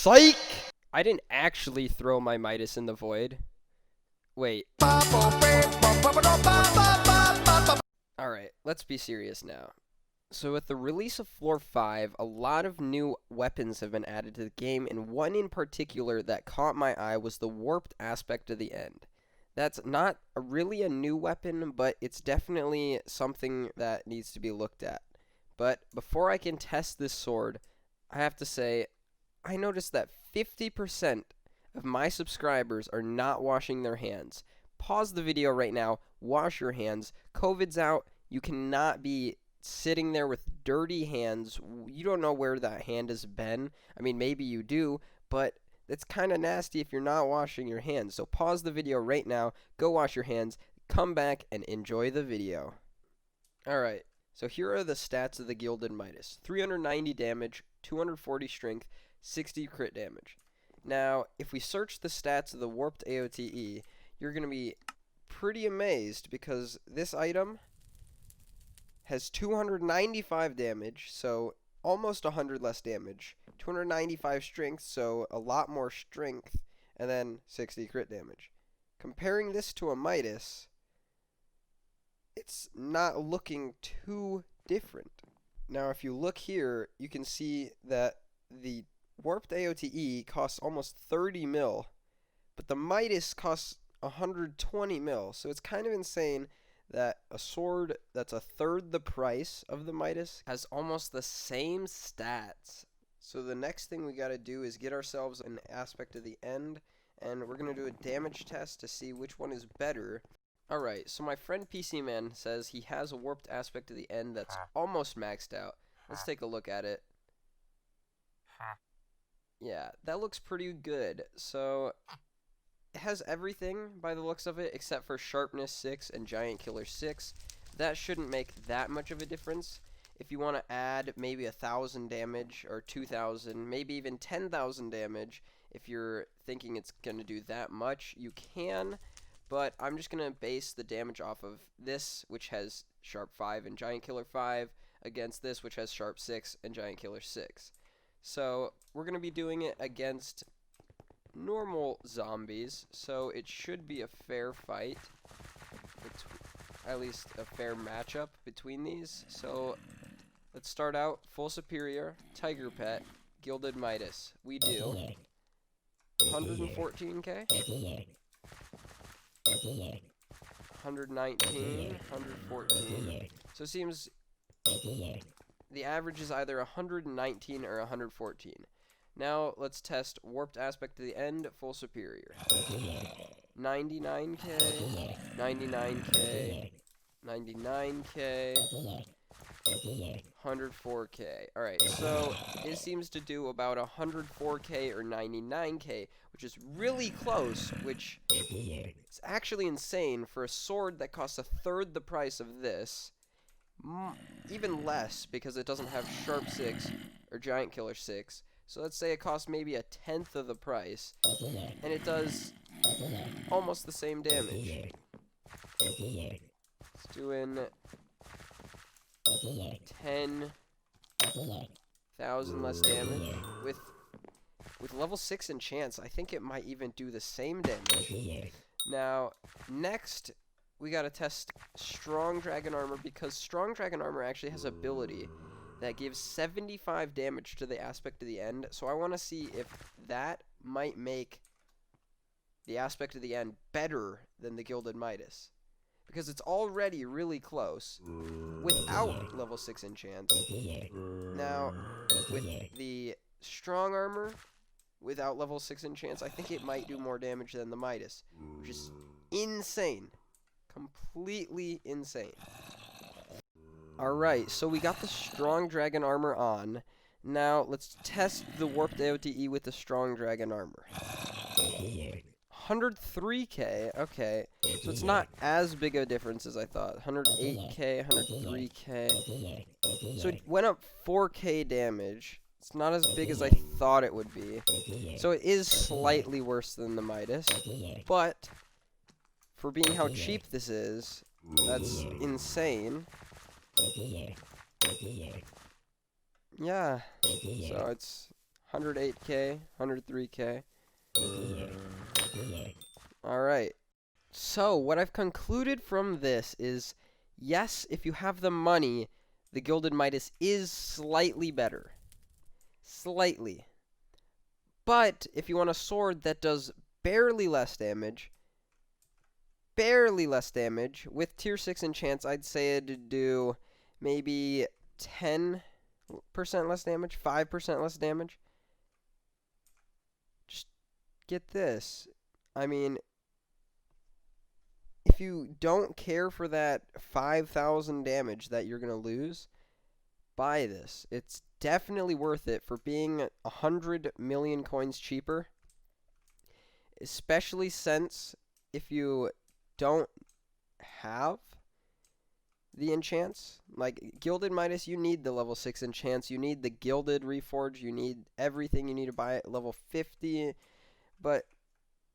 Psych! I didn't actually throw my Midas in the void. Wait. Alright, let's be serious now. So with the release of Floor 5, a lot of new weapons have been added to the game, and one in particular that caught my eye was the warped aspect of the end. That's not really a new weapon, but it's definitely something that needs to be looked at. But before I can test this sword, I have to say, I noticed that 50% of my subscribers are not washing their hands. Pause the video right now, wash your hands. COVID's out, you cannot be sitting there with dirty hands. You don't know where that hand has been. I mean, maybe you do, but it's kind of nasty if you're not washing your hands. So pause the video right now, go wash your hands, come back, and enjoy the video. Alright, so here are the stats of the Gilded Midas. 390 damage, 240 strength, 60 crit damage. Now, if we search the stats of the warped AOTE, you're going to be pretty amazed because this item has 295 damage, so almost 100 less damage, 295 strength, so a lot more strength, and then 60 crit damage. Comparing this to a Midas, it's not looking too different. Now, if you look here, you can see that the warped AOTE costs almost 30 mil, but the Midas costs 120 mil, so it's kind of insane that a sword that's a third the price of the Midas has almost the same stats. So the next thing we gotta do is get ourselves an aspect of the end, and we're gonna do a damage test to see which one is better. Alright, so my friend PC Man says he has a warped aspect of the end that's almost maxed out. Let's take a look at it. Yeah, that looks pretty good. So it has everything by the looks of it except for sharpness 6 and giant killer 6. That shouldn't make that much of a difference. If you want to add maybe 1,000 damage or 2,000, maybe even 10,000 damage, if you're thinking it's going to do that much, you can. But I'm just going to base the damage off of this, which has sharp 5 and giant killer 5, against this, which has sharp 6 and giant killer 6. So we're going to be doing it against normal zombies, so it should be a fair fight. It's at least a fair matchup between these. So let's start out full superior, tiger pet, Gilded Midas. We do 114k, 119, 114. So it seems the average is either 119 or 114. Now let's test warped aspect to the end, full superior. 99k, 99k, 99k, 104k. Alright, so it seems to do about 104k or 99k, which is really close, which is actually insane for a sword that costs a third the price of this. Even less because it doesn't have sharp 6 or giant killer 6. So let's say it costs maybe a tenth of the price, and it does almost the same damage. It's doing 10,000 less damage. With level 6 enchants, I think it might even do the same damage. Now, next, we gotta test strong dragon armor, because strong dragon armor actually has ability that gives 75 damage to the aspect of the end. So I want to see if that might make the aspect of the end better than the Gilded Midas, because it's already really close without level 6 enchants. Now, with the strong armor without level 6 enchants, I think it might do more damage than the Midas, which is insane. Completely insane. Alright, so we got the strong dragon armor on. Now, let's test the warped AOTE with the strong dragon armor. 103k, okay. So it's not as big a difference as I thought. 108k, 103k. So it went up 4k damage. It's not as big as I thought it would be. So it is slightly worse than the Midas. But for being how cheap this is, that's insane. Yeah, so it's 108k, 103k. Alright. So, what I've concluded from this is, yes, if you have the money, the Gilded Midas is slightly better. Slightly. But, if you want a sword that does barely less damage, with tier 6 enchants, I'd say it'd do maybe 10% less damage, 5% less damage. Just get this. I mean, if you don't care for that 5,000 damage that you're going to lose, buy this. It's definitely worth it for being 100 million coins cheaper. Especially since if you don't have the enchants, like Gilded Midas, you need the level 6 enchants, you need the Gilded Reforge, you need everything you need to buy at level 50, but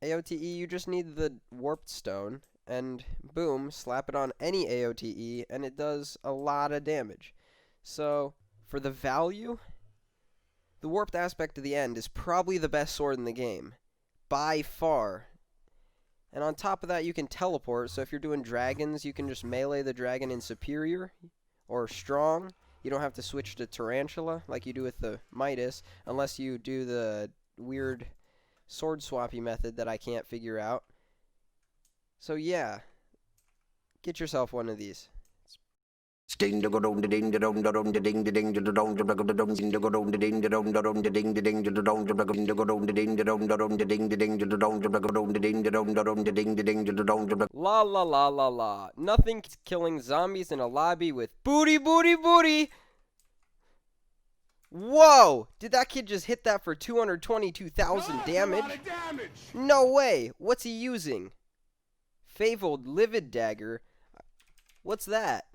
AOTE, you just need the Warped Stone, and boom, slap it on any AOTE, and it does a lot of damage. So, for the value, the Warped Aspect of the End is probably the best sword in the game, by far. And on top of that, you can teleport, so if you're doing dragons, you can just melee the dragon in Superior, or Strong. You don't have to switch to Tarantula, like you do with the Midas, unless you do the weird sword swappy method that I can't figure out. So yeah, get yourself one of these. La la la la la. Nothing killing zombies in a lobby with booty booty booty. Whoa! Did that kid just hit that for 222,000 damage? No way! What's he using? Fabled Livid dagger. What's that?